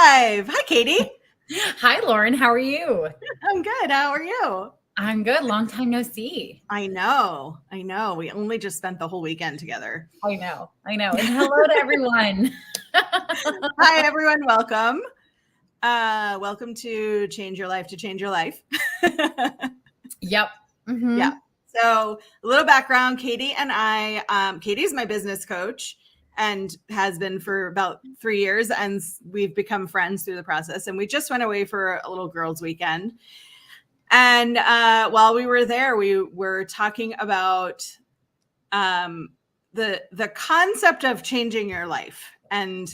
live. Hi, Katie. Hi, Lauren. How are you? I'm good. How are you? I'm good. Long time no see. I know. We only just spent the whole weekend together. I know. And hello to everyone. Hi, everyone. Welcome. Welcome to Change Your Life to Change Your Life. Yep. Mm-hmm. Yeah. So a little background, Katie and I, Katie's my business coach and has been for about 3 years. And we've become friends through the process. And we just went away for a little girls' weekend. And while we were there, we were talking about the concept of changing your life and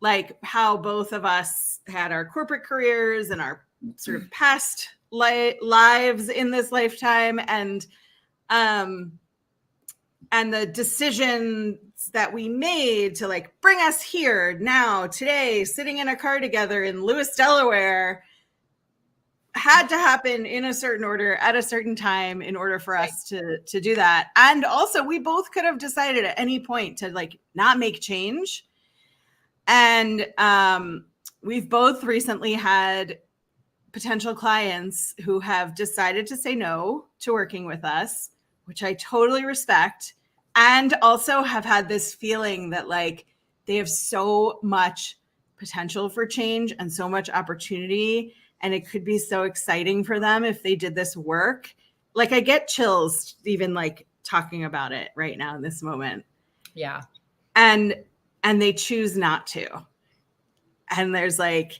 like how both of us had our corporate careers and our sort of past lives in this lifetime, and the decisions that we made to like bring us here now, today, sitting in a car together in Lewis, Delaware, had to happen in a certain order at a certain time in order for us to do that. And also we both could have decided at any point to like not make change. And we've both recently had potential clients who have decided to say no to working with us, which I totally respect. And also have had this feeling that like they have so much potential for change and so much opportunity. And it could be so exciting for them if they did this work. Like I get chills even like talking about it right now in this moment. Yeah. And they choose not to. And there's like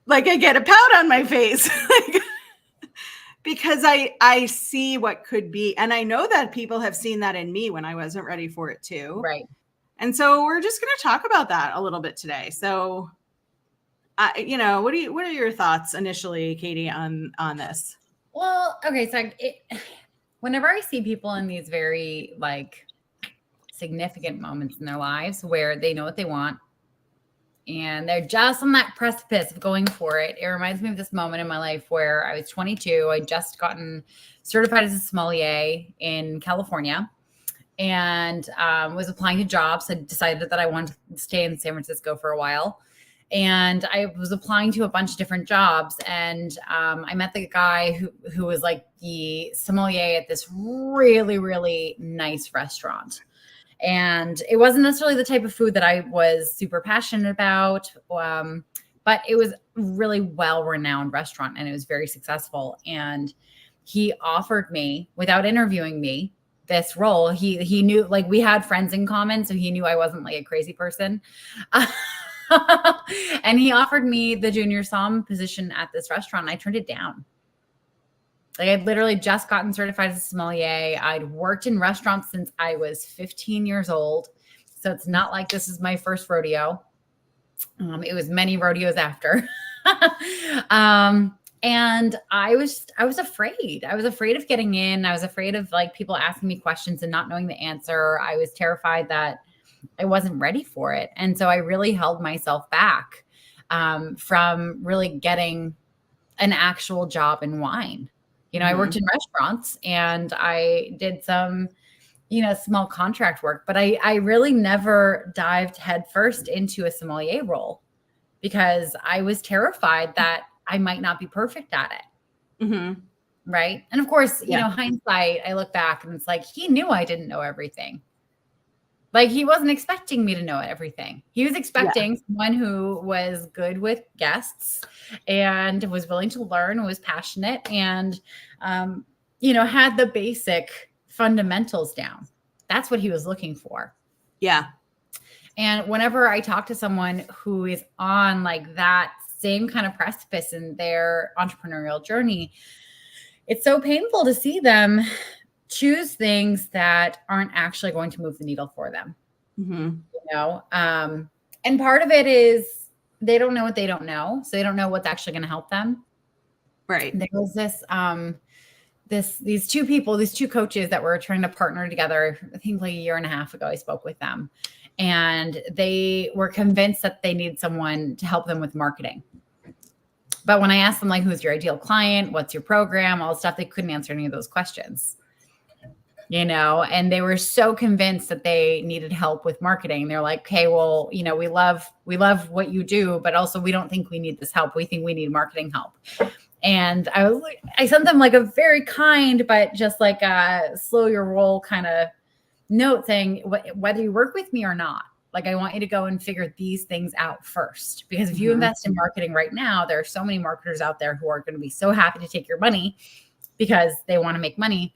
I get a pout on my face. Because I see what could be. And I know that people have seen that in me when I wasn't ready for it too. Right. And so we're just going to talk about that a little bit today. So, what are your thoughts initially, Katie, on this? Well, okay. So whenever I see people in these very like significant moments in their lives where they know what they want, and they're just on that precipice of going for it. It reminds me of this moment in my life where I was 22. I just gotten certified as a sommelier in California and was applying to jobs. I decided that I wanted to stay in San Francisco for a while. And I was applying to a bunch of different jobs. And I met the guy who was like the sommelier at this really, really nice restaurant. And it wasn't necessarily the type of food that I was super passionate about, but it was really well-renowned restaurant and it was very successful. And he offered me, without interviewing me, this role. He knew, like, we had friends in common, so he knew I wasn't like a crazy person. And he offered me the junior somm position at this restaurant. And I turned it down. Like I'd literally just gotten certified as a sommelier. I'd worked in restaurants since I was 15 years old. So it's not like this is my first rodeo. It was many rodeos after. And I was afraid. I was afraid of getting in. I was afraid of like people asking me questions and not knowing the answer. I was terrified that I wasn't ready for it. And so I really held myself back from really getting an actual job in wine. I worked in restaurants and I did some, small contract work, but I really never dived headfirst into a sommelier role because I was terrified that I might not be perfect at it. Mm-hmm. Right. And of course, hindsight, I look back and it's like, he knew I didn't know everything. Like he wasn't expecting me to know everything. He was expecting someone who was good with guests and was willing to learn, was passionate and, had the basic fundamentals down. That's what he was looking for. Yeah. And whenever I talk to someone who is on like that same kind of precipice in their entrepreneurial journey, it's so painful to see them choose things that aren't actually going to move the needle for them. Mm-hmm. And part of it is they don't know what they don't know. So they don't know what's actually going to help them. Right. There was these two coaches that were trying to partner together. I think like a year and a half ago, I spoke with them and they were convinced that they need someone to help them with marketing. But when I asked them like, who's your ideal client? What's your program? All the stuff, they couldn't answer any of those questions. and they were so convinced that they needed help with marketing. They're like, okay, well, we love what you do, but also we don't think we need this help. We think we need marketing help. And I sent them like a very kind, but just like a slow your roll kind of note saying, whether you work with me or not, like, I want you to go and figure these things out first, because if you invest in marketing right now, there are so many marketers out there who are going to be so happy to take your money because they want to make money.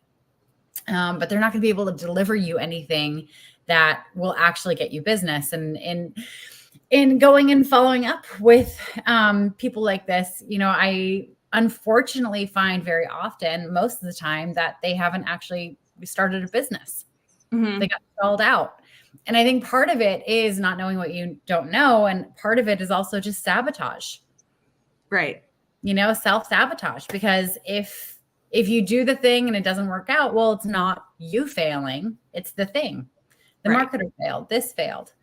But they're not going to be able to deliver you anything that will actually get you business. And in going and following up with people like this, I unfortunately find very often, most of the time, that they haven't actually started a business. They got stalled out. And I think part of it is not knowing what you don't know. And part of it is also just sabotage. Right. Self-sabotage, because if you do the thing and it doesn't work out, well, it's not you failing, it's the thing. The marketer failed, this failed.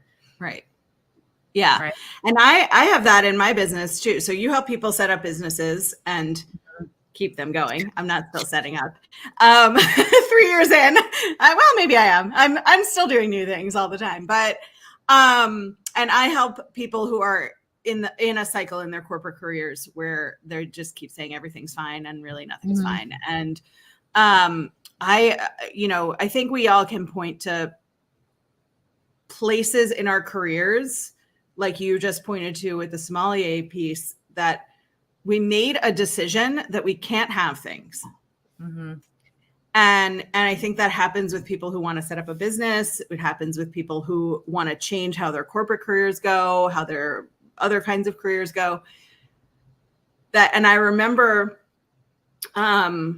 Right. Yeah. Right. And I have that in my business too. So you help people set up businesses and keep them going. I'm not still setting up. 3 years in, well, maybe I am. I'm still doing new things all the time, but and I help people who are in a cycle in their corporate careers where they just keep saying everything's fine and really nothing's fine. And I think we all can point to places in our careers, like you just pointed to with the sommelier piece, that we made a decision that we can't have things. And I think that happens with people who want to set up a business. It happens with people who want to change how their corporate careers go, how their other kinds of careers go. And I remember I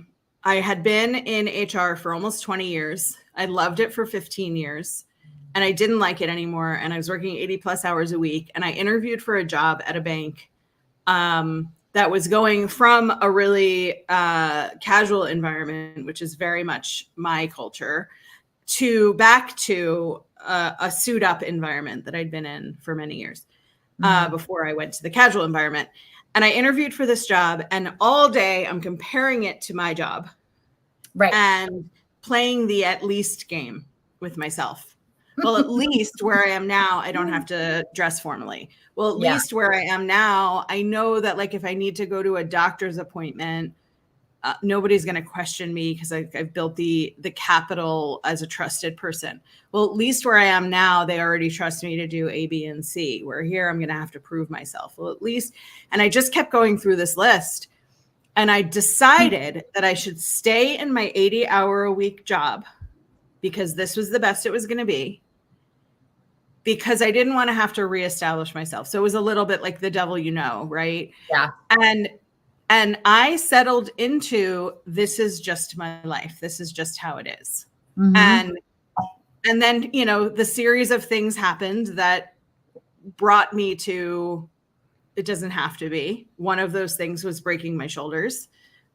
had been in HR for almost 20 years. I loved it for 15 years. And I didn't like it anymore. And I was working 80 plus hours a week. And I interviewed for a job at a bank that was going from a really casual environment, which is very much my culture, back to a suit up environment that I'd been in for many years before I went to the casual environment. And I interviewed for this job, and all day I'm comparing it to my job. Right. And playing the at least game with myself. Well, at least where I am now, I don't have to dress formally. Well, at least where I am now, I know that, like, if I need to go to a doctor's appointment, nobody's going to question me because I've built the capital as a trusted person. Well, at least where I am now, they already trust me to do A, B, and C. Where here, I'm going to have to prove myself. Well, at least, and I just kept going through this list, and I decided that I should stay in my 80-hour-a-week job because this was the best it was going to be, because I didn't want to have to reestablish myself. So it was a little bit like the devil, right? Yeah. And I settled into, this is just my life. This is just how it is. And then, the series of things happened that brought me to, it doesn't have to be. One of those things was breaking my shoulders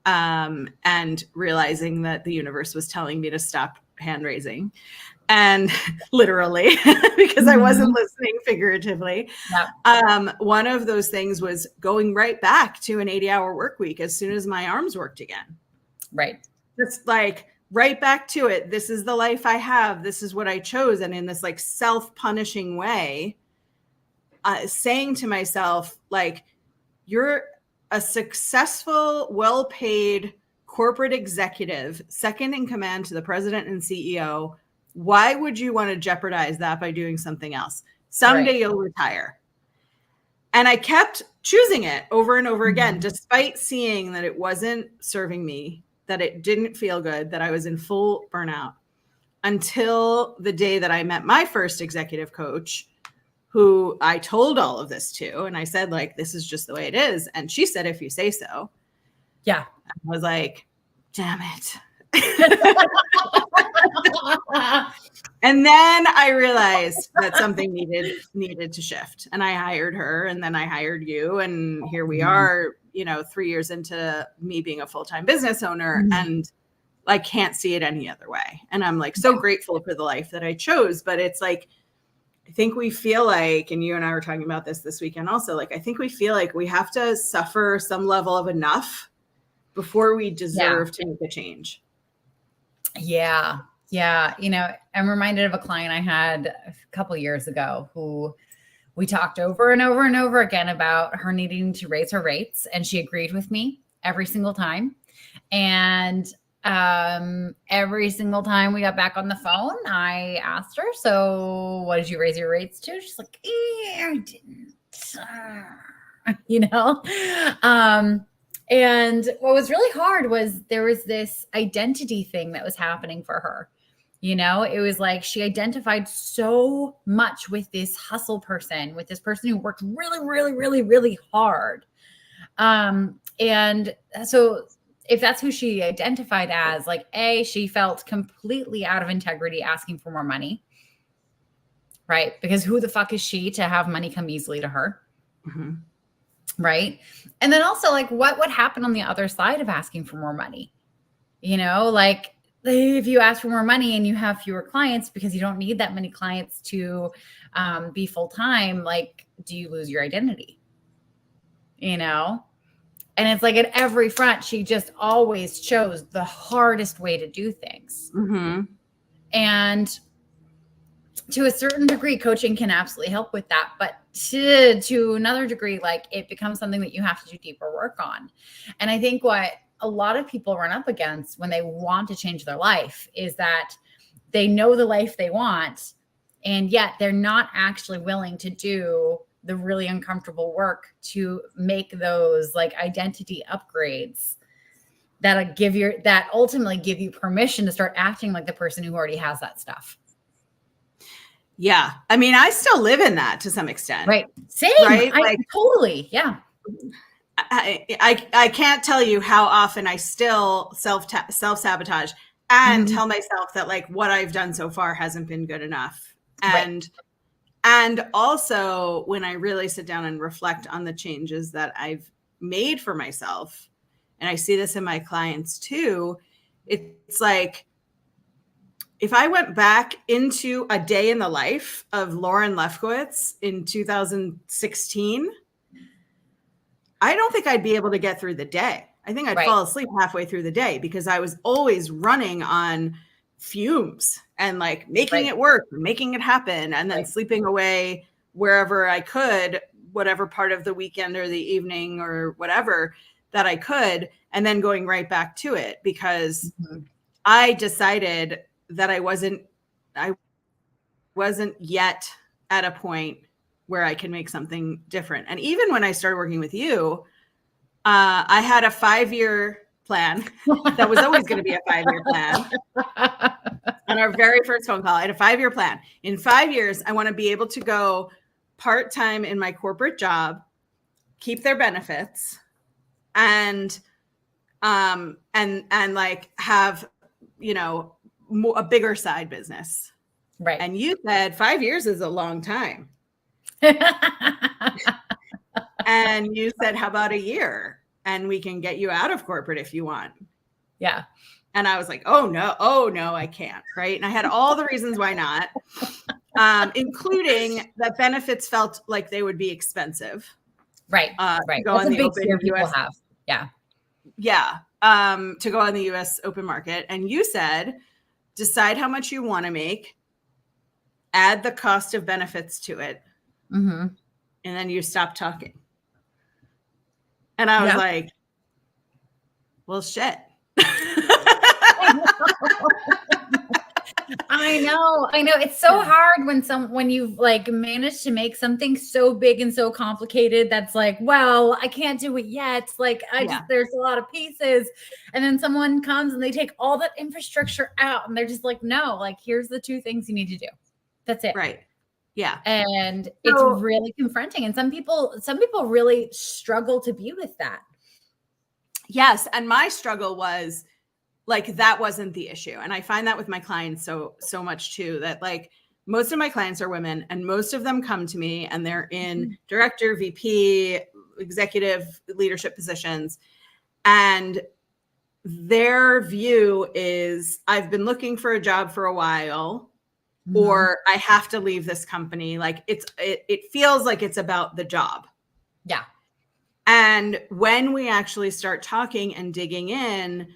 and realizing that the universe was telling me to stop hand raising. And literally, because I wasn't listening figuratively. Yep. One of those things was going right back to an 80-hour work week as soon as my arms worked again. Right. Just like right back to it. This is the life I have. This is what I chose. And in this like self-punishing way, saying to myself, like, you're a successful, well-paid corporate executive, second in command to the president and CEO. Why would you want to jeopardize that by doing something else? Someday you'll retire. And I kept choosing it over and over again, despite seeing that it wasn't serving me, that it didn't feel good, that I was in full burnout, until the day that I met my first executive coach, who I told all of this to. And I said, like, this is just the way it is. And she said, if you say so. Yeah. I was like, damn it. And then I realized that something needed to shift, and I hired her, and then I hired you, and here we are, 3 years into me being a full-time business owner, and I can't see it any other way. And I'm like so grateful for the life that I chose. But it's like, I think we feel like, and you and I were talking about this weekend also, like, I think we feel like we have to suffer some level of enough before we deserve to make a change. Yeah. Yeah. You know, I'm reminded of a client I had a couple years ago who we talked over and over and over again about her needing to raise her rates. And she agreed with me every single time. And every single time we got back on the phone, I asked her, so what did you raise your rates to? She's like, I didn't, you know? And what was really hard was there was this identity thing that was happening for her. You know, it was like she identified so much with this hustle person, with this person who worked really, really, really, really hard. And so if that's who she identified as, like, she felt completely out of integrity asking for more money, right? Because who the fuck is she to have money come easily to her? Mm-hmm. Right. And then also, like, what would happen on the other side of asking for more money? You know, like, if you ask for more money and you have fewer clients because you don't need that many clients to be full-time, like, do you lose your identity? You know? And it's like at every front, she just always chose the hardest way to do things. Mm-hmm. And to a certain degree, coaching can absolutely help with that. But to another degree, like, it becomes something that you have to do deeper work on. And I think what a lot of people run up against when they want to change their life is that they know the life they want, and yet they're not actually willing to do the really uncomfortable work to make those like identity upgrades that ultimately give you permission to start acting like the person who already has that stuff. Yeah. I mean, I still live in that to some extent. Right. Same. Right? Totally. Yeah. I can't tell you how often I still self-sabotage and tell myself that, like, what I've done so far hasn't been good enough. And also when I really sit down and reflect on the changes that I've made for myself, and I see this in my clients too, it's like, if I went back into a day in the life of Lauren Lefkowitz in 2016, I don't think I'd be able to get through the day. I think I'd fall asleep halfway through the day because I was always running on fumes and like making it work, making it happen, and then sleeping away wherever I could, whatever part of the weekend or the evening or whatever that I could, and then going right back to it because I decided that I wasn't yet at a point where I can make something different. And even when I started working with you, I had a 5-year plan that was always going to be a 5-year plan. On our very first phone call, I had a 5-year plan. In 5 years, I want to be able to go part-time in my corporate job, keep their benefits, and like have, you know, a bigger side business. Right. And you said 5 years is a long time. And you said, how about a year? And we can get you out of corporate if you want. Yeah. And I was like, oh no, I can't. Right. And I had all the reasons why not, including that benefits felt like they would be expensive. Right. To go on the open US. Have. Yeah. Yeah. To go on the US open market. And you said, decide how much you want to make, add the cost of benefits to it. And then you stop talking. And I was like, well, shit. I know. It's so hard when you've like managed to make something so big and so complicated that's like, well, I can't do it yet. Like there's a lot of pieces. And then someone comes and they take all that infrastructure out and they're just like, no, like, here's the 2 things you need to do. That's it. Right. Yeah. And it's really confronting. And some people really struggle to be with that. Yes. And my struggle was like, that wasn't the issue. And I find that with my clients so much too, that like most of my clients are women and most of them come to me and they're in director, VP, executive leadership positions. And their view is, I've been looking for a job for a while, or I have to leave this company. Like it feels like it's about the job. Yeah. And when we actually start talking and digging in,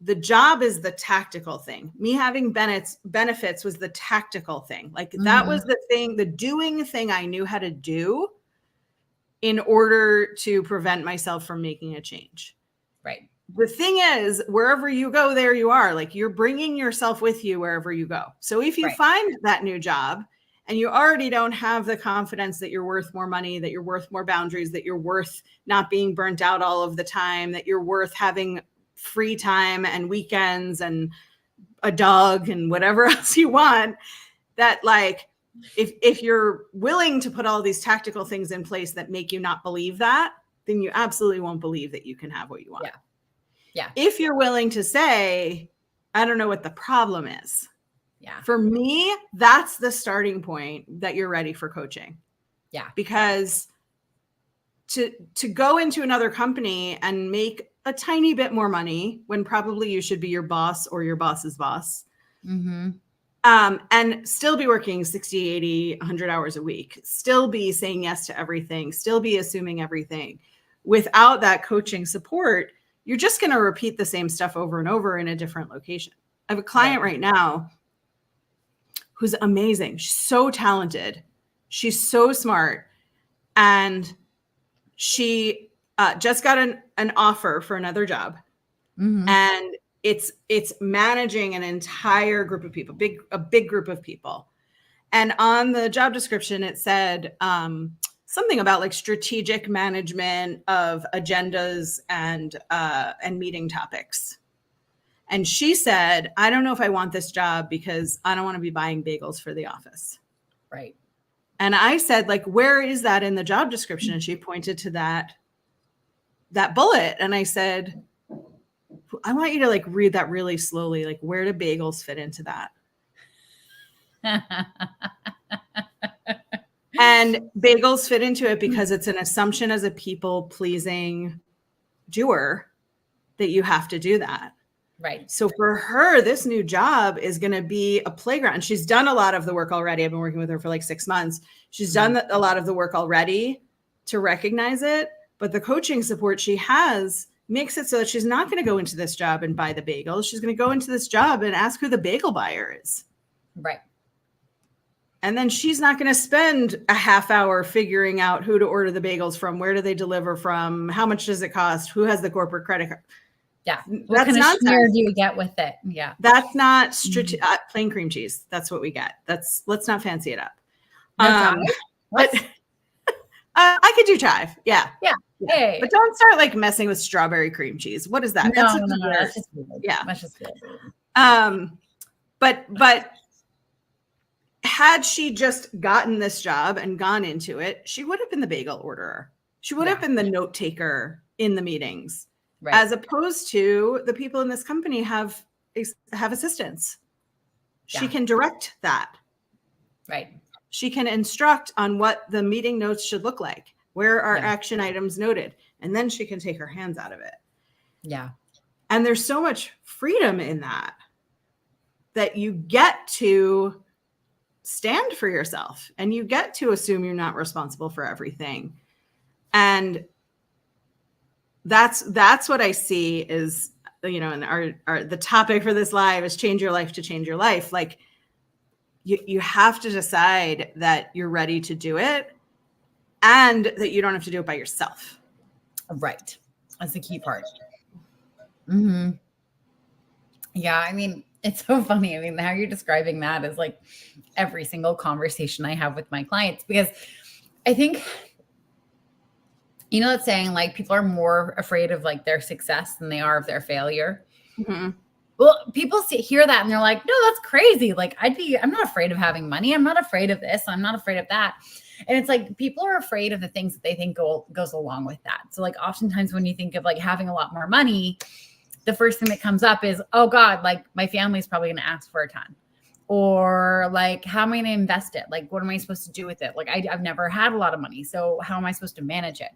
the job is the tactical thing. Me having benefits was the tactical thing. Like that was the thing, the doing thing I knew how to do in order to prevent myself from making a change. Right. The thing is, wherever you go, there you are. Like you're bringing yourself with you wherever you go. So if you find that new job and you already don't have the confidence that you're worth more money, that you're worth more boundaries, that you're worth not being burnt out all of the time, that you're worth having free time and weekends and a dog and whatever else you want, that like, if you're willing to put all these tactical things in place that make you not believe that, then you absolutely won't believe that you can have what you want. Yeah. If you're willing to say, I don't know what the problem is. Yeah. For me, that's the starting point that you're ready for coaching. Yeah. Because to go into another company and make a tiny bit more money when probably you should be your boss or your boss's boss, and still be working 60, 80, 100 hours a week, still be saying yes to everything, still be assuming everything. Without that coaching support, you're just going to repeat the same stuff over and over in a different location. I have a client right now who's amazing. She's so talented. She's so smart. And she just got an offer for another job. And it's managing an entire group of people, a big group of people. And on the job description, it said something about like strategic management of agendas and meeting topics. And she said, I don't know if I want this job because I don't want to be buying bagels for the office. Right. And I said, like, where is that in the job description? And she pointed to that bullet. And I said, I want you to like read that really slowly. Like, where do bagels fit into that? And bagels fit into it because it's an assumption as a people-pleasing doer that you have to do that. Right. So for her, this new job is going to be a playground. She's done a lot of the work already. I've been working with her for like 6 months. She's done a lot of the work already to recognize it. But the coaching support she has makes it so that she's not going to go into this job and buy the bagels. She's going to go into this job and ask who the bagel buyer is. Right. And then she's not going to spend a half hour figuring out who to order the bagels from, where do they deliver from, how much does it cost, who has the corporate credit card. Yeah. What kind of schmear do you get with it? Yeah. That's not plain cream cheese. That's what we get. Let's not fancy it up. But I could do chive. Yeah. Yeah. Hey. But don't start like messing with strawberry cream cheese. What is that? No, that's just weird. Yeah. That's just weird. But had she just gotten this job and gone into it, she would have been the bagel orderer. She would have been the note taker in the meetings. Right. As opposed to the people in this company have assistants. She can direct that. Right. She can instruct on what the meeting notes should look like. Where are action items noted? And then she can take her hands out of it. Yeah. And there's so much freedom in that you get to stand for yourself and you get to assume you're not responsible for everything. And that's what I see is, and the topic for this live is change your life to change your life. Like you have to decide that you're ready to do it and that you don't have to do it by yourself. Right. That's the key part. Mm-hmm. Yeah. I mean, it's so funny. I mean, how you're describing that is like every single conversation I have with my clients, because I think, that saying like people are more afraid of like their success than they are of their failure. Mm-hmm. Well, people hear that and they're like, no, that's crazy. Like I'm not afraid of having money. I'm not afraid of this. I'm not afraid of that. And it's like, people are afraid of the things that they think goes along with that. So like oftentimes when you think of like having a lot more money, the first thing that comes up is, oh God, like my family's probably going to ask for a ton. Or like, how am I going to invest it? Like, what am I supposed to do with it? Like, I've never had a lot of money. So how am I supposed to manage it?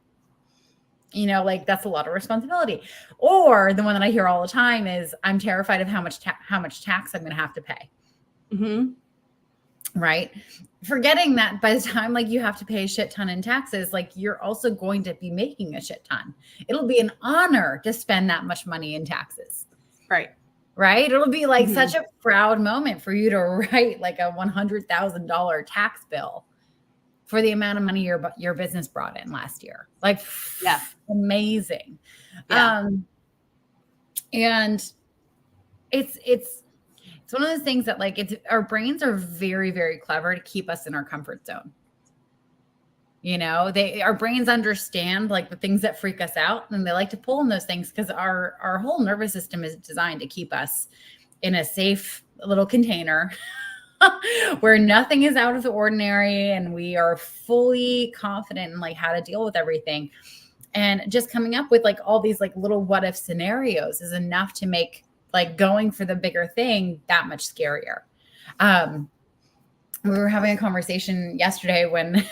Like that's a lot of responsibility. Or the one that I hear all the time is, I'm terrified of how much tax I'm going to have to pay. Mm-hmm. Right. Forgetting that by the time like you have to pay a shit ton in taxes, like you're also going to be making a shit ton. It'll be an honor to spend that much money in taxes. Right. Right. It'll be like such a proud moment for you to write like a $100,000 tax bill for the amount of money your business brought in last year. Like, yeah, amazing. yeah, And it's one of those things that like our brains are very, very clever to keep us in our comfort zone. You know, our brains understand like the things that freak us out, and they like to pull in those things because our whole nervous system is designed to keep us in a safe little container where nothing is out of the ordinary, and we are fully confident in like how to deal with everything. And just coming up with like all these like little what if scenarios is enough to make like going for the bigger thing that much scarier. We were having a conversation yesterday when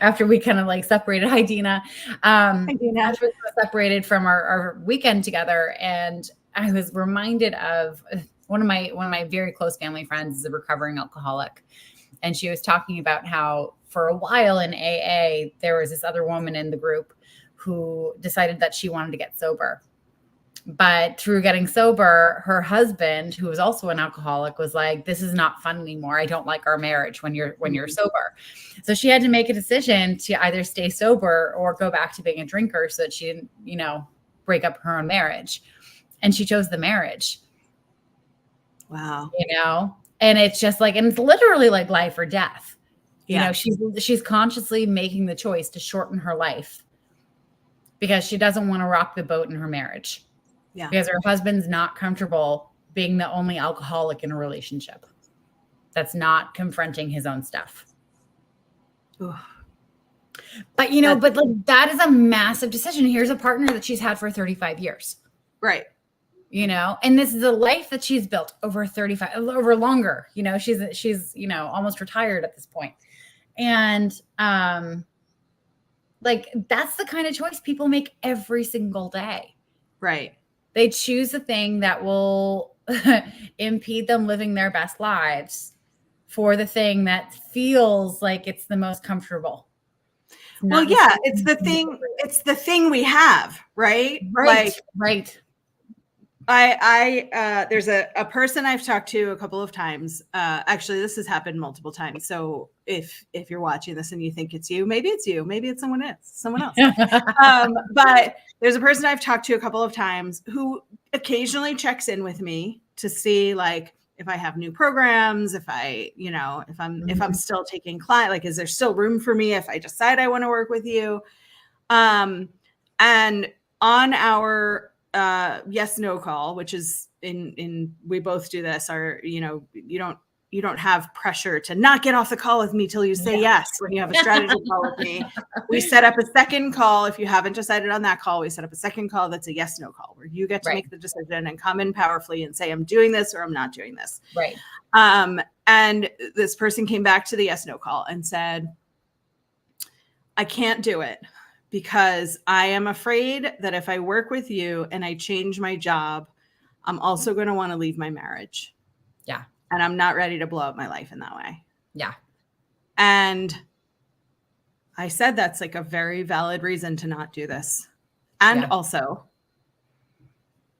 after we kind of like separated. Hi, Dina. After we separated from our weekend together, and I was reminded of one of my very close family friends is a recovering alcoholic, and she was talking about how for a while in AA there was this other woman in the group who decided that she wanted to get sober. But through getting sober, her husband, who was also an alcoholic, was like, "This is not fun anymore. I don't like our marriage when you're sober." So she had to make a decision to either stay sober or go back to being a drinker so that she didn't, break up her own marriage. And she chose the marriage. Wow. And it's just like, and it's literally like life or death. Yeah. She's consciously making the choice to shorten her life because she doesn't want to rock the boat in her marriage. Yeah. Because her husband's not comfortable being the only alcoholic in a relationship that's not confronting his own stuff. Ooh. But, but like that is a massive decision. Here's a partner that she's had for 35 years. Right. And this is a life that she's built over longer. She's almost retired at this point. And like that's the kind of choice people make every single day. Right. They choose a thing that will impede them living their best lives for the thing that feels like it's the most comfortable. Well, yeah, it's the thing. It's the thing we have, right? Right. There's a person I've talked to a couple of times. Actually, this has happened multiple times. So if you're watching this and you think it's you, maybe it's someone else. But there's a person I've talked to a couple of times who occasionally checks in with me to see like if I have new programs, if I'm still taking client, like, is there still room for me if I decide I want to work with you? And on our yes no call, which is in we both do this, or you don't have pressure to not get off the call with me till you say yes when you have a strategy call with me. We set up a second call. If you haven't decided on that call, we set up a second call that's a yes no call where you get to make the decision and come in powerfully and say, I'm doing this or I'm not doing this. Right. And this person came back to the yes no call and said, I can't do it because I am afraid that if I work with you and I change my job, I'm also going to want to leave my marriage. Yeah. And I'm not ready to blow up my life in that way. Yeah. And I said, that's like a very valid reason to not do this. And also,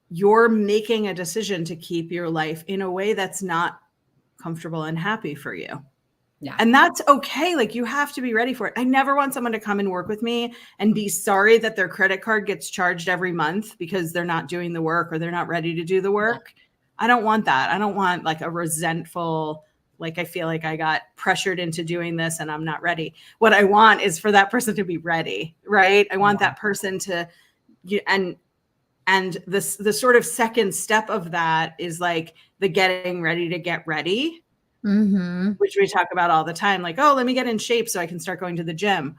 you're making a decision to keep your life in a way that's not comfortable and happy for you. Yeah. And that's okay. Like, you have to be ready for it. I never want someone to come and work with me and be sorry that their credit card gets charged every month because they're not doing the work or they're not ready to do the work. Yeah. I don't want that. I don't want like a resentful, like, I feel like I got pressured into doing this and I'm not ready. What I want is for that person to be ready, right? I want that person to, and the sort of second step of that is like the getting ready to get ready. Mm-hmm. Which we talk about all the time, like, oh, let me get in shape so I can start going to the gym.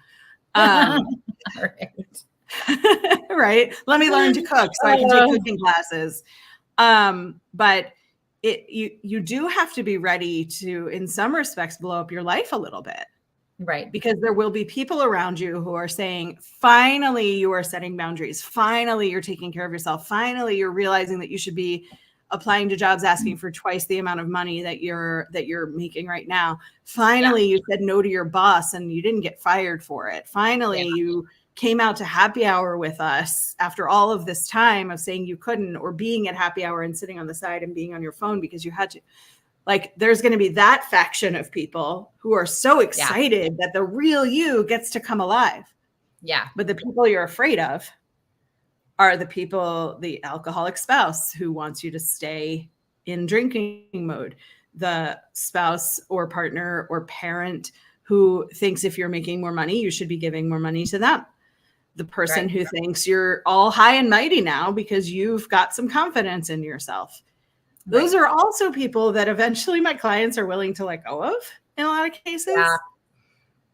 Right. Right. Let me learn to cook so I can take cooking classes. But you do have to be ready to, in some respects, blow up your life a little bit. Right. Because there will be people around you who are saying, finally, you are setting boundaries. Finally, you're taking care of yourself. Finally, you're realizing that you should be applying to jobs asking for twice the amount of money that you're making right now. Finally, you said no to your boss and you didn't get fired for it. Finally, you came out to happy hour with us after all of this time of saying you couldn't, or being at happy hour and sitting on the side and being on your phone because you had to. Like, there's going to be that faction of people who are so excited that the real you gets to come alive. Yeah. But the people you're afraid of are the people, the alcoholic spouse who wants you to stay in drinking mode, the spouse or partner or parent who thinks if you're making more money, you should be giving more money to them. The person who thinks you're all high and mighty now because you've got some confidence in yourself. Those are also people that eventually my clients are willing to let go of in a lot of cases. Yeah.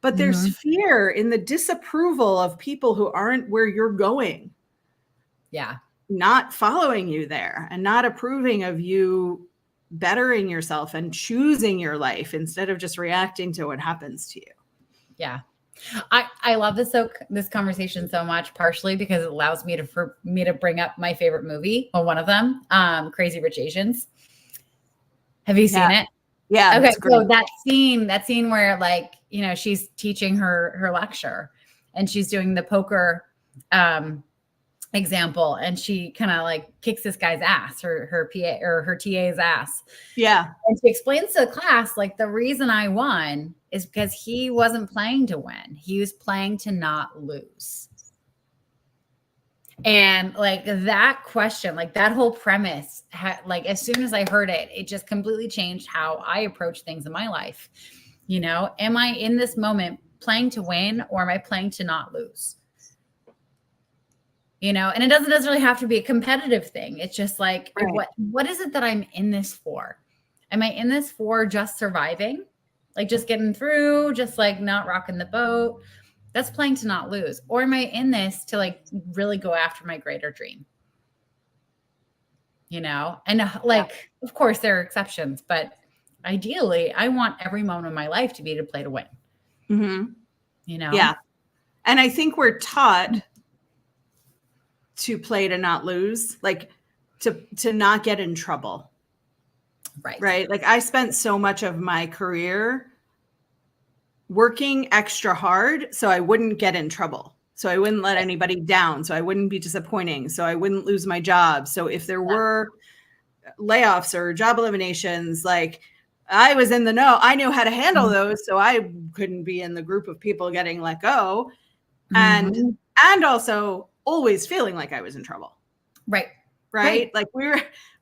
But there's fear in the disapproval of people who aren't where you're going. Yeah. Not following you there and not approving of you bettering yourself and choosing your life instead of just reacting to what happens to you. Yeah. I love this conversation so much, partially because it allows me to bring up my favorite movie, or one of them, Crazy Rich Asians. Have you seen it? Yeah. Okay. So that scene where, like, you know, she's teaching her lecture and she's doing the poker example, and she kind of like kicks this guy's ass, her PA or her TA's ass. Yeah. And she explains to the class, like, the reason I won is because he wasn't playing to win. He was playing to not lose. And like that question, like that whole premise, like as soon as I heard it, it just completely changed how I approach things in my life. You know, am I in this moment playing to win, or am I playing to not lose? You know, and it doesn't necessarily have to be a competitive thing. It's just like, what is it that I'm in this for? Am I in this for just surviving? Like just getting through, just like not rocking the boat? That's playing to not lose. Or am I in this to like really go after my greater dream? You know, and like, of course there are exceptions, but ideally I want every moment of my life to be to play to win. Mm-hmm. You know? Yeah. And I think we're taught to play to not lose, like to not get in trouble. Right. Like I spent so much of my career working extra hard so I wouldn't get in trouble. So I wouldn't let anybody down. So I wouldn't be disappointing. So I wouldn't lose my job. So if there were layoffs or job eliminations, like I was in the know. I knew how to handle those. So I couldn't be in the group of people getting let go. And also always feeling like I was in trouble. Right. Like we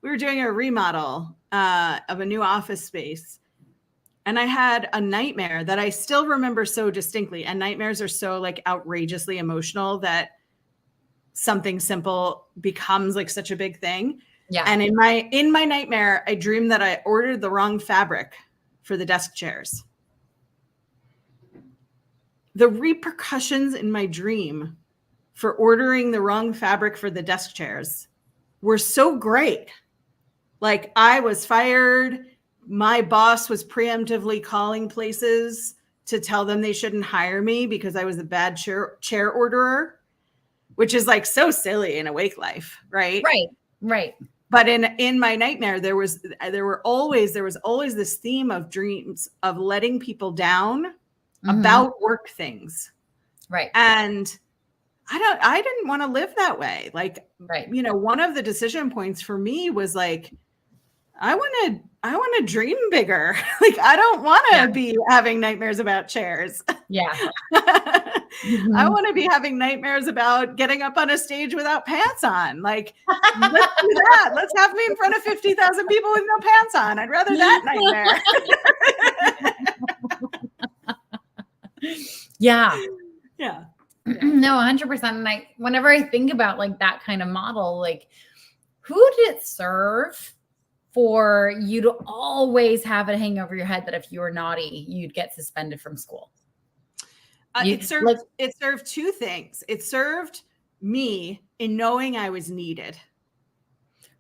were doing a remodel of a new office space. And I had a nightmare that I still remember so distinctly. And nightmares are so like outrageously emotional that something simple becomes like such a big thing. Yeah. And in my nightmare, I dreamed that I ordered the wrong fabric for the desk chairs. The repercussions in my dream for ordering the wrong fabric for the desk chairs were so great. Like I was fired. My boss was preemptively calling places to tell them they shouldn't hire me because I was a bad chair orderer, which is like so silly in awake life, right? Right. But in my nightmare, there was always this theme of dreams of letting people down about work things. Right. And I didn't want to live that way. Like, you know, one of the decision points for me was like, I want to dream bigger. Like, I don't want to be having nightmares about chairs. Yeah. I want to be having nightmares about getting up on a stage without pants on. Like, let's do that. Let's have me in front of 50,000 people with no pants on. I'd rather that nightmare. Yeah. Yeah. No, 100%. And whenever I think about like that kind of model, like who did it serve for you to always have it hang over your head that if you were naughty, you'd get suspended from school? It served two things. It served me in knowing I was needed.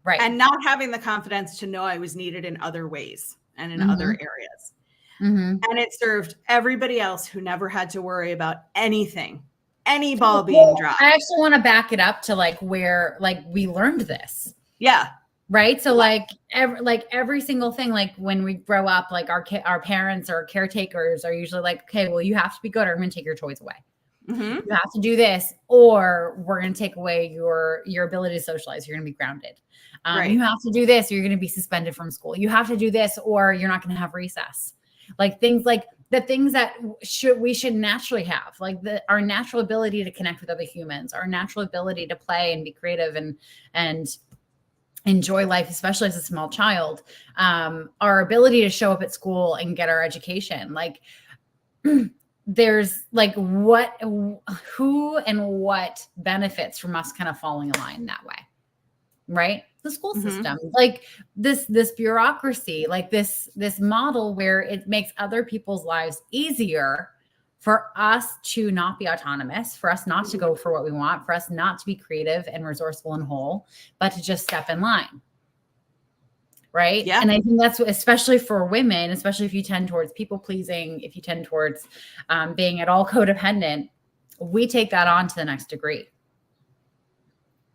Right. And not having the confidence to know I was needed in other ways and in other areas. And it served everybody else who never had to worry about anything, any ball being dropped. I actually want to back it up to like where like we learned this. Yeah. Right. So like every single thing, like when we grow up, like our parents or caretakers are usually like, okay, well, you have to be good or I'm going to take your toys away. Mm-hmm. You have to do this, or we're going to take away your ability to socialize. You're going to be grounded. Right. You have to do this, or you're going to be suspended from school. You have to do this, or you're not going to have recess. Like things like the things that we should naturally have, like our natural ability to connect with other humans, our natural ability to play and be creative and enjoy life, especially as a small child, our ability to show up at school and get our education. Like there's like who and what benefits from us kind of falling in line that way, right? The school system, like this bureaucracy, like this model where it makes other people's lives easier for us to not be autonomous, for us not to go for what we want, for us not to be creative and resourceful and whole, but to just step in line. Right. Yeah. And I think that's especially for women, especially if you tend towards people pleasing, if you tend towards being at all codependent, we take that on to the next degree.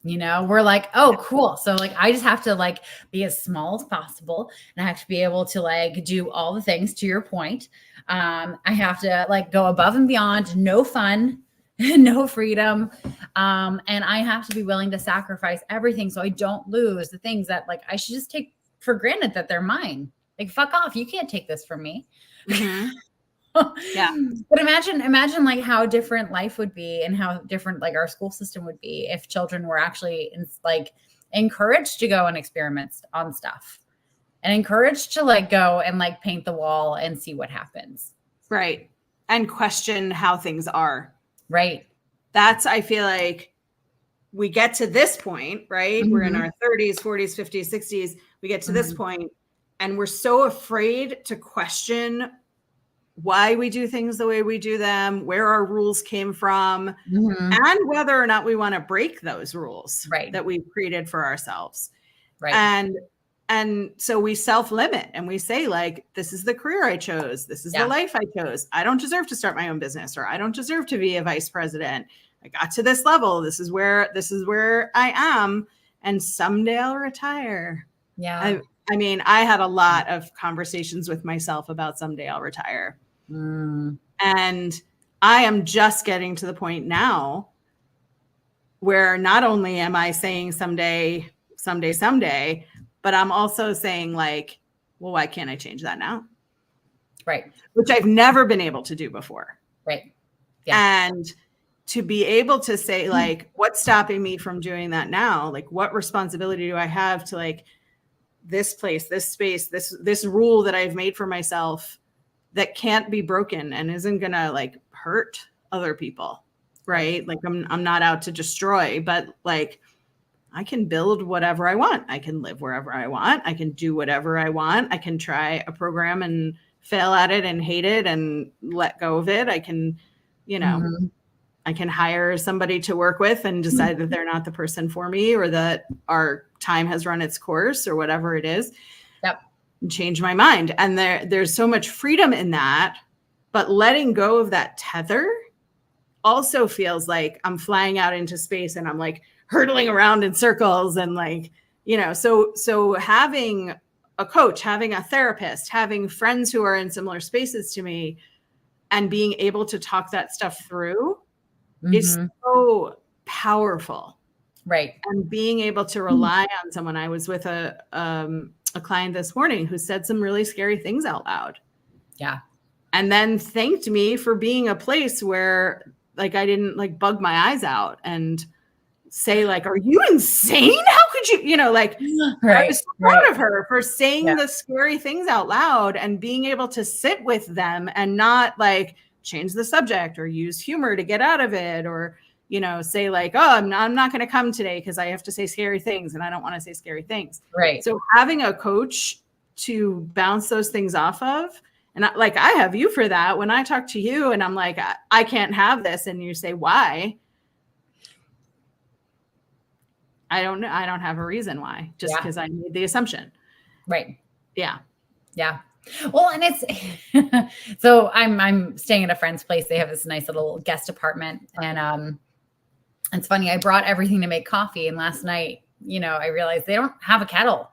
You know, we're like, oh, cool. So like, I just have to like be as small as possible. And I have to be able to like do all the things, to your point. I have to like go above and beyond, no fun, no freedom. And I have to be willing to sacrifice everything so I don't lose the things that like I should just take for granted that they're mine. Like, fuck off. You can't take this from me. Mm-hmm. Yeah. But imagine like how different life would be and how different like our school system would be if children were actually like encouraged to go and experiment on stuff and encouraged to like go and like paint the wall and see what happens. Right. And question how things are. Right. That's, I feel like we get to this point, right? We're in our 30s, 40s, 50s, 60s. We get to this point and we're so afraid to question why we do things the way we do them, where our rules came from, and whether or not we want to break those rules that we've created for ourselves. Right. And so we self-limit and we say like, this is the career I chose. This is the life I chose. I don't deserve to start my own business, or I don't deserve to be a vice president. I got to this level. This is where I am. And someday I'll retire. Yeah. I mean, I had a lot of conversations with myself about someday I'll retire. And I am just getting to the point now where not only am I saying someday, but I'm also saying like, well, why can't I change that now? Right. Which I've never been able to do before. Right. Yeah. And to be able to say like, what's stopping me from doing that now? Like, what responsibility do I have to like this place, this space, this rule that I've made for myself that can't be broken and isn't gonna like hurt other people, right? Like I'm not out to destroy, but like I can build whatever I want. I can live wherever I want. I can do whatever I want. I can try a program and fail at it and hate it and let go of it. I can, you know, I can hire somebody to work with and decide that they're not the person for me, or that our time has run its course, or whatever it is. Yep. And change my mind. And there's so much freedom in that, but letting go of that tether also feels like I'm flying out into space and I'm like hurtling around in circles and like, you know, so having a coach, having a therapist, having friends who are in similar spaces to me and being able to talk that stuff through is so powerful. Right. And being able to rely on someone. I was with a client this morning who said some really scary things out loud. Yeah. And then thanked me for being a place where like I didn't like bug my eyes out and say like, are you insane? How could you, you know, like I was so proud of her for saying the scary things out loud and being able to sit with them and not like change the subject or use humor to get out of it, or, you know, say like, oh, I'm not going to come today because I have to say scary things and I don't want to say scary things. Right. So having a coach to bounce those things off of, and like I have you for that. When I talk to you and I'm like, I can't have this, and you say why, I don't know. I don't have a reason why, just because I made the assumption. Right. Yeah. Yeah. Well, and it's so I'm staying at a friend's place. They have this nice little guest apartment, and it's funny. I brought everything to make coffee, and last night, you know, I realized they don't have a kettle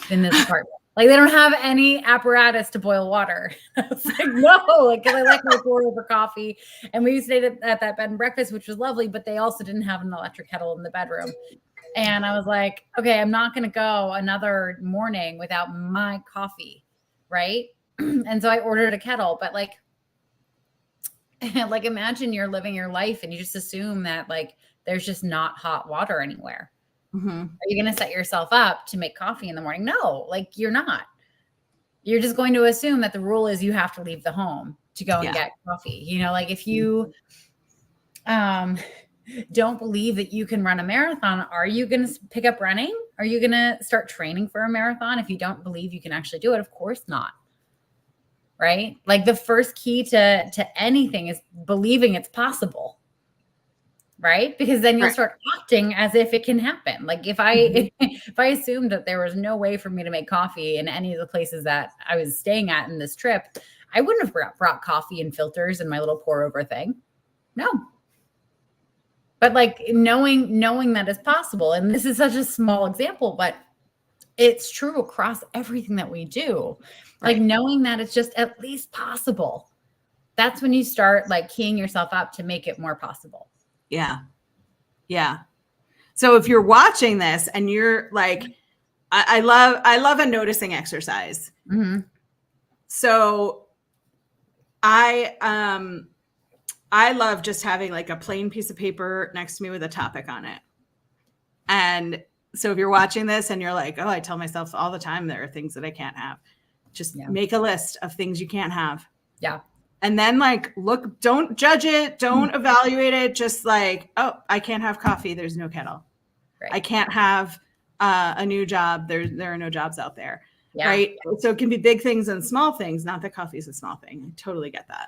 in this apartment. Like they don't have any apparatus to boil water. I was like, no, like, cause I like my pour over coffee. And we stayed at that bed and breakfast, which was lovely, but they also didn't have an electric kettle in the bedroom. And I was like, okay, I'm not going to go another morning without my coffee. Right. And so I ordered a kettle, but like imagine you're living your life and you just assume that like, there's just not hot water anywhere. Mm-hmm. Are you going to set yourself up to make coffee in the morning? No, like you're not. You're just going to assume that the rule is you have to leave the home to go and get coffee. You know, like if you don't believe that you can run a marathon, are you going to pick up running? Are you going to start training for a marathon if you don't believe you can actually do it? Of course not. Right? Like the first key to anything is believing it's possible. Right? Because then you'll start acting as if it can happen. Like if I assumed that there was no way for me to make coffee in any of the places that I was staying at in this trip, I wouldn't have brought coffee and filters and my little pour over thing. No. But like knowing that is possible. And this is such a small example, but it's true across everything that we do. Like knowing that it's just at least possible. That's when you start like keying yourself up to make it more possible. Yeah. Yeah. So if you're watching this and you're like, I love a noticing exercise. Mm-hmm. So I love just having like a plain piece of paper next to me with a topic on it. And so if you're watching this and you're like, oh, I tell myself all the time, there are things that I can't have. Just make a list of things you can't have. Yeah. And then like, look, don't judge it. Don't evaluate it. Just like, oh, I can't have coffee. There's no kettle. Right. I can't have a new job. There are no jobs out there. Yeah. Right. So it can be big things and small things. Not that coffee is a small thing. I totally get that.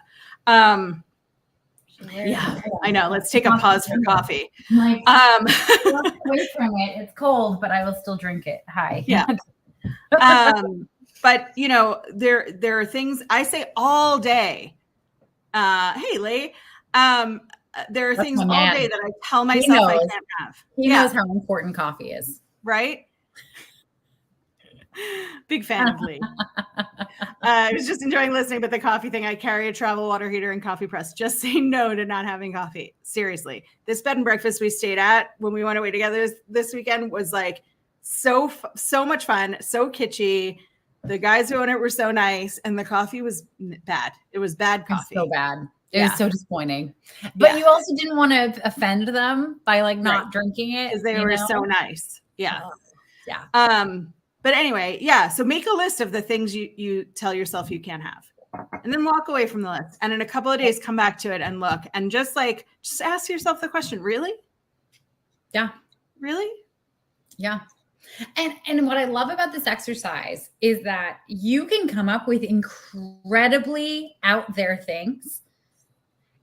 Yeah, I know. Let's take a pause for coffee. Like, away from it. It's cold, but I will still drink it. Hi. Yeah. But you know, there are things I say all day. Hey, Lee. There are things all day that I tell myself I can't have. He knows how important coffee is. Right? Big fan of Lee. I was just enjoying listening, but the coffee thing, I carry a travel water heater and coffee press. Just say no to not having coffee. Seriously. This bed and breakfast we stayed at when we went away together this weekend was like so much fun, so kitschy. The guys who own it were so nice, and the coffee was bad. It was bad coffee. So bad. It was so disappoing. But you also didn't want to offend them by like not drinking it. Because they were so nice. Yeah. Yeah. But anyway, so make a list of the things you tell yourself you can't have. And then walk away from the list. And in a couple of days, come back to it and look. And just ask yourself the question, really? Yeah. Really? Yeah. And what I love about this exercise is that you can come up with incredibly out there things.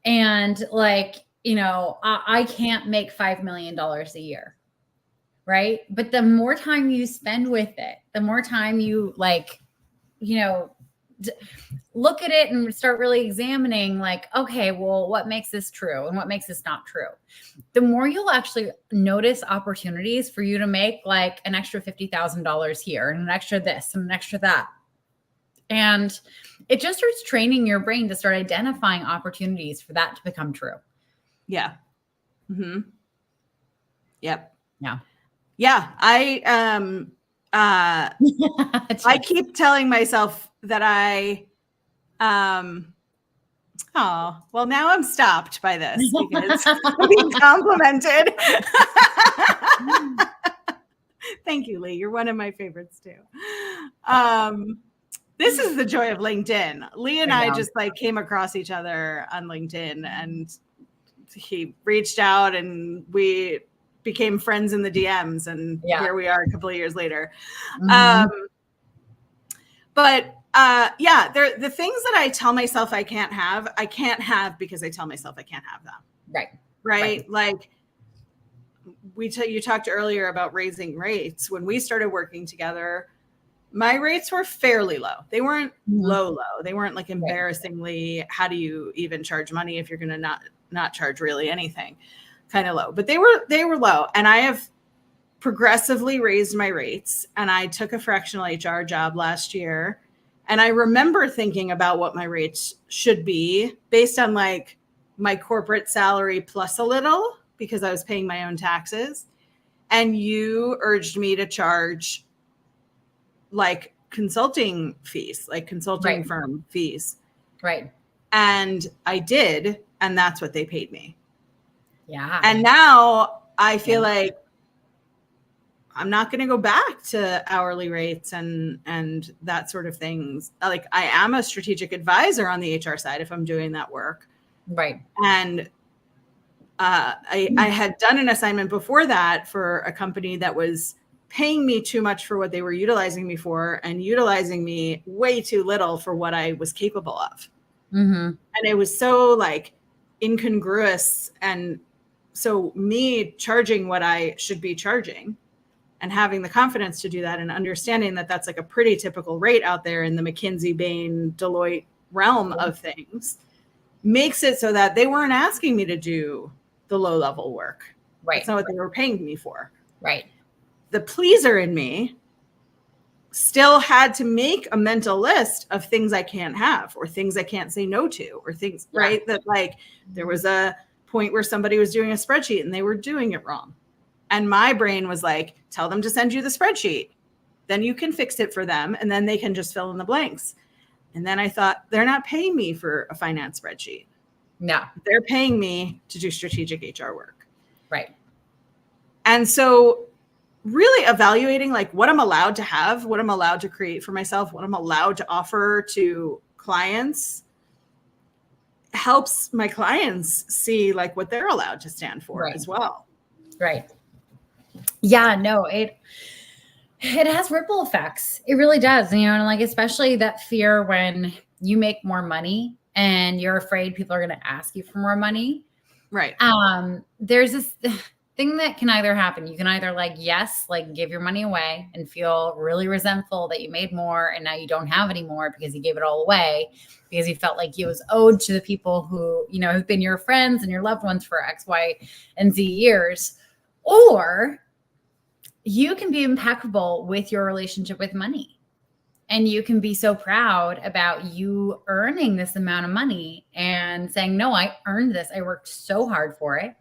And like, you know, I can't make $5 million a year. Right. But the more time you spend with it, the more time you like, you know, look at it and start really examining like, okay, well, what makes this true and what makes this not true? The more you'll actually notice opportunities for you to make like an extra $50,000 here and an extra this and an extra that. And it just starts training your brain to start identifying opportunities for that to become true. Yeah. Mm-hmm. Yep. Yeah. Yeah. I keep telling myself that well, now I'm stopped by this because I'm being complimented. Thank you, Lee. You're one of my favorites too. This is the joy of LinkedIn. Lee and I just like came across each other on LinkedIn, and he reached out and we became friends in the DMs, and here we are a couple of years later. Mm-hmm. The things that I tell myself I can't have because I tell myself I can't have them. Right. Like you talked earlier about raising rates. When we started working together, my rates were fairly low. They weren't low. They weren't like embarrassingly, how do you even charge money if you're going to not charge really anything? Kind of low, but they were low. And I have progressively raised my rates, and I took a fractional HR job last year. And I remember thinking about what my rates should be based on like my corporate salary plus a little, because I was paying my own taxes. And you urged me to charge like consulting fees, like consulting firm fees. Right. And I did. And that's what they paid me. Yeah. And now I feel like I'm not going to go back to hourly rates and that sort of things. Like, I am a strategic advisor on the HR side if I'm doing that work. Right. And I had done an assignment before that for a company that was paying me too much for what they were utilizing me for, and utilizing me way too little for what I was capable of. Mm-hmm. And it was so like incongruous. And so me charging what I should be charging and having the confidence to do that, and understanding that that's like a pretty typical rate out there in the McKinsey, Bain, Deloitte realm of things, makes it so that they weren't asking me to do the low level work. Right. That's not what they were paying me for. Right. The pleaser in me still had to make a mental list of things I can't have, or things I can't say no to, or things, right? That like there was a point where somebody was doing a spreadsheet and they were doing it wrong. And my brain was like, tell them to send you the spreadsheet. Then you can fix it for them, and then they can just fill in the blanks. And then I thought, they're not paying me for a finance spreadsheet. No. They're paying me to do strategic HR work. Right. And so really evaluating like what I'm allowed to have, what I'm allowed to create for myself, what I'm allowed to offer to clients helps my clients see like what they're allowed to stand for as well. Right. Yeah, no, it has ripple effects. It really does. You know, and like, especially that fear when you make more money and you're afraid people are going to ask you for more money. Right. There's this thing that can either happen. You can either like, yes, like give your money away and feel really resentful that you made more and now you don't have any more because you gave it all away because you felt like it was owed to the people who, you know, have been your friends and your loved ones for X, Y, and Z years. Or you can be impeccable with your relationship with money. And you can be so proud about you earning this amount of money and saying, no, I earned this. I worked so hard for it.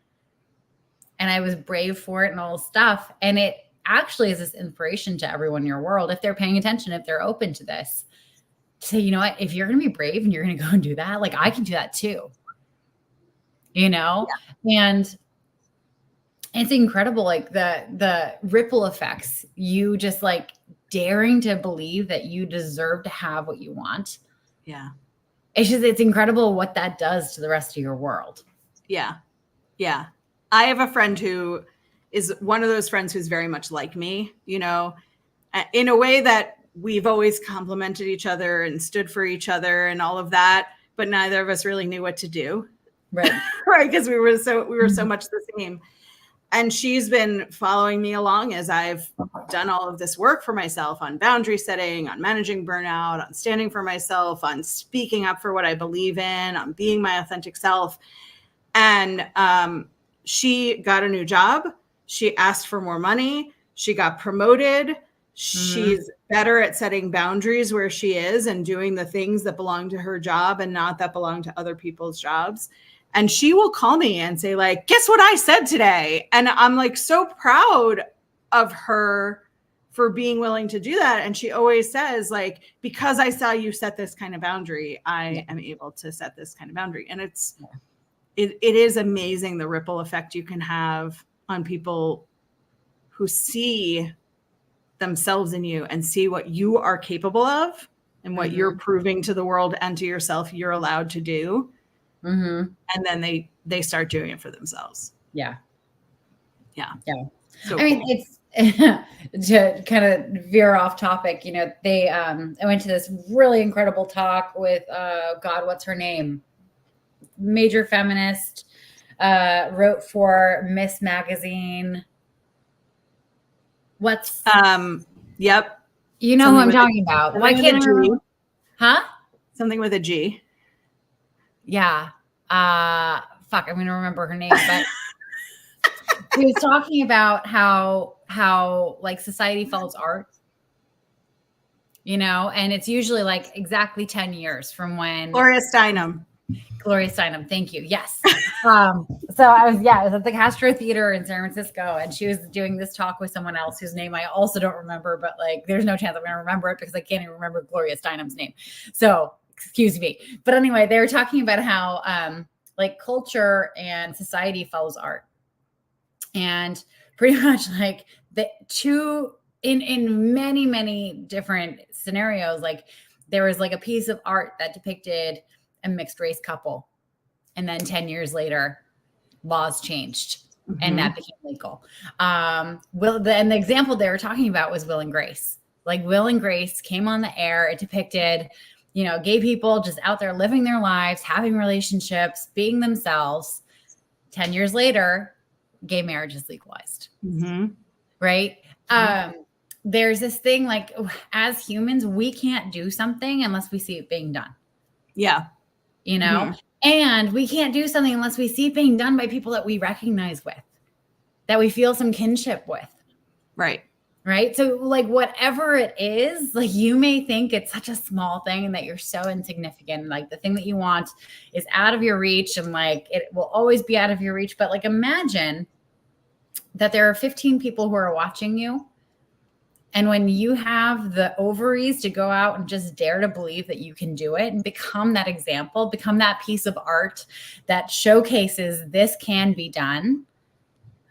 And I was brave for it and all this stuff. And it actually is this inspiration to everyone in your world, if they're paying attention, if they're open to this, to say, you know what, if you're going to be brave and you're going to go and do that, like I can do that too. You know? Yeah. And it's incredible, like the ripple effects, you just like daring to believe that you deserve to have what you want. Yeah. It's incredible what that does to the rest of your world. Yeah. Yeah. I have a friend who is one of those friends who's very much like me, you know, in a way that we've always complimented each other and stood for each other and all of that, but neither of us really knew what to do. Right. Right. Because we were so much the same. And she's been following me along as I've done all of this work for myself on boundary setting, on managing burnout, on standing for myself, on speaking up for what I believe in, on being my authentic self. And she got a new job. She asked for more money. She got promoted. Mm-hmm. She's better at setting boundaries where she is and doing the things that belong to her job and not that belong to other people's jobs. And she will call me and say, like, guess what I said today? And I'm like so proud of her for being willing to do that. And she always says, like, because I saw you set this kind of boundary, I am able to set this kind of boundary. And it is amazing the ripple effect you can have on people who see themselves in you and see what you are capable of and what you're proving to the world and to yourself you're allowed to do. Mm-hmm. And then they start doing it for themselves. Yeah. Yeah. Yeah. So I mean, it's to kind of veer off topic, you know, I went to this really incredible talk with, God, what's her name? Major feminist, wrote for Miss Magazine. What's, yep. You know who I'm talking about. Why can't I remember? Huh? Something with a G. Yeah. Fuck, I'm going to remember her name, but he was talking about how how like society follows art, you know, and it's usually like exactly 10 years from when Gloria Steinem. Gloria Steinem. Thank you. Yes. So I was at the Castro Theater in San Francisco, and she was doing this talk with someone else whose name I also don't remember, but like, there's no chance I'm going to remember it because I can't even remember Gloria Steinem's name. So excuse me. But anyway, they were talking about how, like culture and society follows art, and pretty much like the two in many, many different scenarios, like there was like a piece of art that depicted a mixed race couple. And then 10 years later, laws changed and that became legal. And the example they were talking about was Will and Grace. Like Will and Grace came on the air. It depicted, you know, gay people just out there living their lives, having relationships, being themselves. 10 years later, gay marriage is legalized. Right? There's this thing like, as humans, we can't do something unless we see it being done. Yeah. You know, and we can't do something unless we see it being done by people that we recognize with, that we feel some kinship with. Right. Right. So like whatever it is, like you may think it's such a small thing and that you're so insignificant. Like the thing that you want is out of your reach and like it will always be out of your reach. But like imagine that there are 15 people who are watching you. And when you have the ovaries to go out and just dare to believe that you can do it and become that example, become that piece of art that showcases this can be done.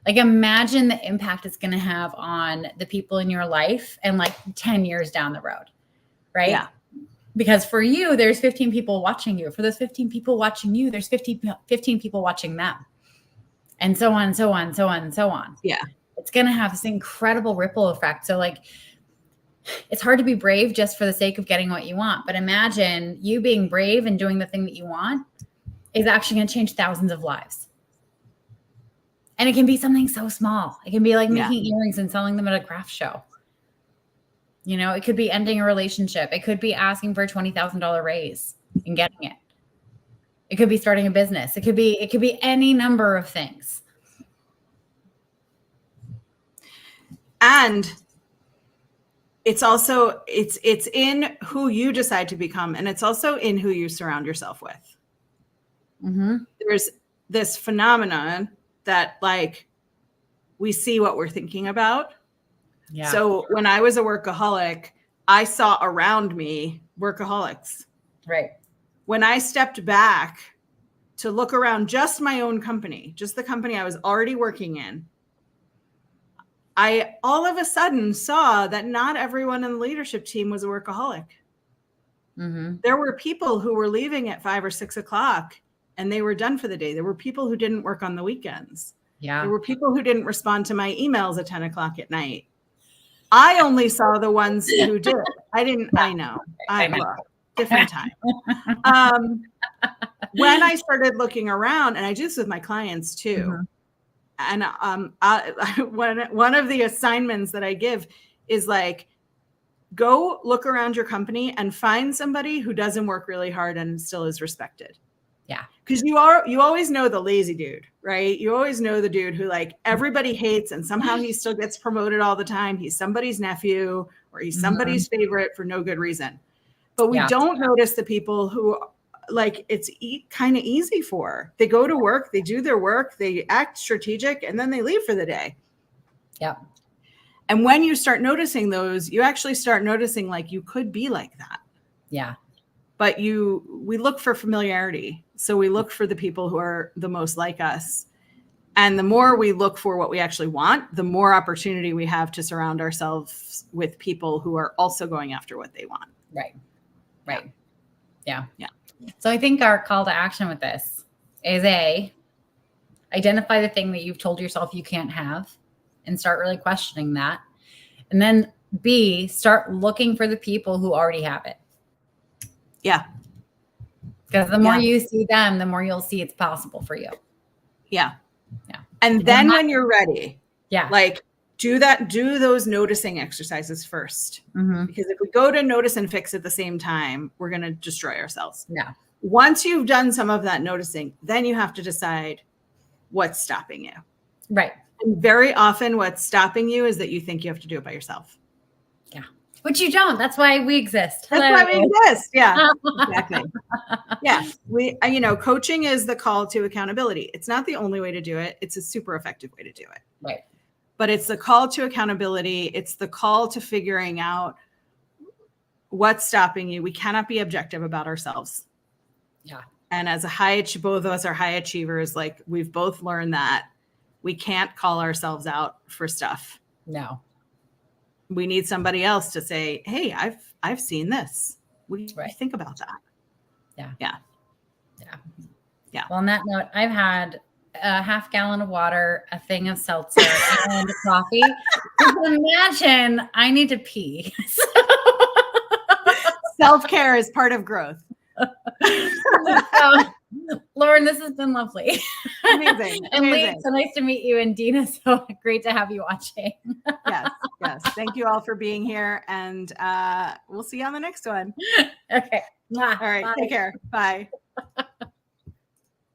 Like imagine the impact it's going to have on the people in your life and like 10 years down the road. Right? Yeah. Because for you, there's 15 people watching you. For those 15 people watching you, there's 15 people watching them. And so on, so on, so on, so on. Yeah. It's going to have this incredible ripple effect. So like, it's hard to be brave just for the sake of getting what you want. But imagine you being brave and doing the thing that you want is actually going to change thousands of lives. And it can be something so small. It can be like making earrings and selling them at a craft show. You know, it could be ending a relationship. It could be asking for a $20,000 raise and getting it. It could be starting a business. It could be any number of things. And it's also, it's in who you decide to become. And it's also in who you surround yourself with. There's this phenomenon that like, we see what we're thinking about. Yeah. So when I was a workaholic, I saw around me workaholics. Right. When I stepped back to look around just my own company, just the company I was already working in, I all of a sudden saw that not everyone in the leadership team was a workaholic. There were people who were leaving at 5 or 6 o'clock and they were done for the day. There were people who didn't work on the weekends. Yeah. There were people who didn't respond to my emails at 10 o'clock at night. I only saw the ones who did. I didn't. I know. Different time. When I started looking around, and I do this with my clients too. And one of the assignments that I give is like, go look around your company and find somebody who doesn't work really hard and still is respected. Yeah. Because you always know the lazy dude, right? You always know the dude who like everybody hates and somehow he still gets promoted all the time. He's somebody's nephew or he's somebody's favorite for no good reason. But we don't notice the people who like it's kind of easy for. They go to work, they do their work, they act strategic, and then they leave for the day. Yeah. And when you start noticing those, you actually start noticing like you could be like that. Yeah. But we look for familiarity. So we look for the people who are the most like us. And the more we look for what we actually want, the more opportunity we have to surround ourselves with people who are also going after what they want. Right. Right. Yeah. Yeah. So I think our call to action with this is identify the thing that you've told yourself you can't have and start really questioning that. And then B, start looking for the people who already have it. Yeah. Because the more you see them, the more you'll see it's possible for you. Yeah. Yeah. And then when you're ready, like do those noticing exercises first. Because if we go to notice and fix at the same time, we're going to destroy ourselves. Yeah. Once you've done some of that noticing, then you have to decide what's stopping you. Right. And very often what's stopping you is that you think you have to do it by yourself. Yeah. Which you don't. That's why we exist. That's why we exist. Yeah, exactly. Yeah. Coaching is the call to accountability. It's not the only way to do it. It's a super effective way to do it. Right. But it's the call to accountability. It's the call to figuring out what's stopping you. We cannot be objective about ourselves. Yeah. And as both of us are high achievers, like we've both learned that we can't call ourselves out for stuff. No. We need somebody else to say, hey, I've seen this. What do you think about that? Yeah. Yeah. Yeah. Yeah. Well, on that note, I've had a half gallon of water, a thing of seltzer, and coffee. You can imagine I need to pee. Self-care is part of growth. So, Lauren, this has been lovely. Amazing. And Lee, so nice to meet you. And Dina, so great to have you watching. Yes. Thank you all for being here. And we'll see you on the next one. Okay. All right. Bye. Take care. Bye.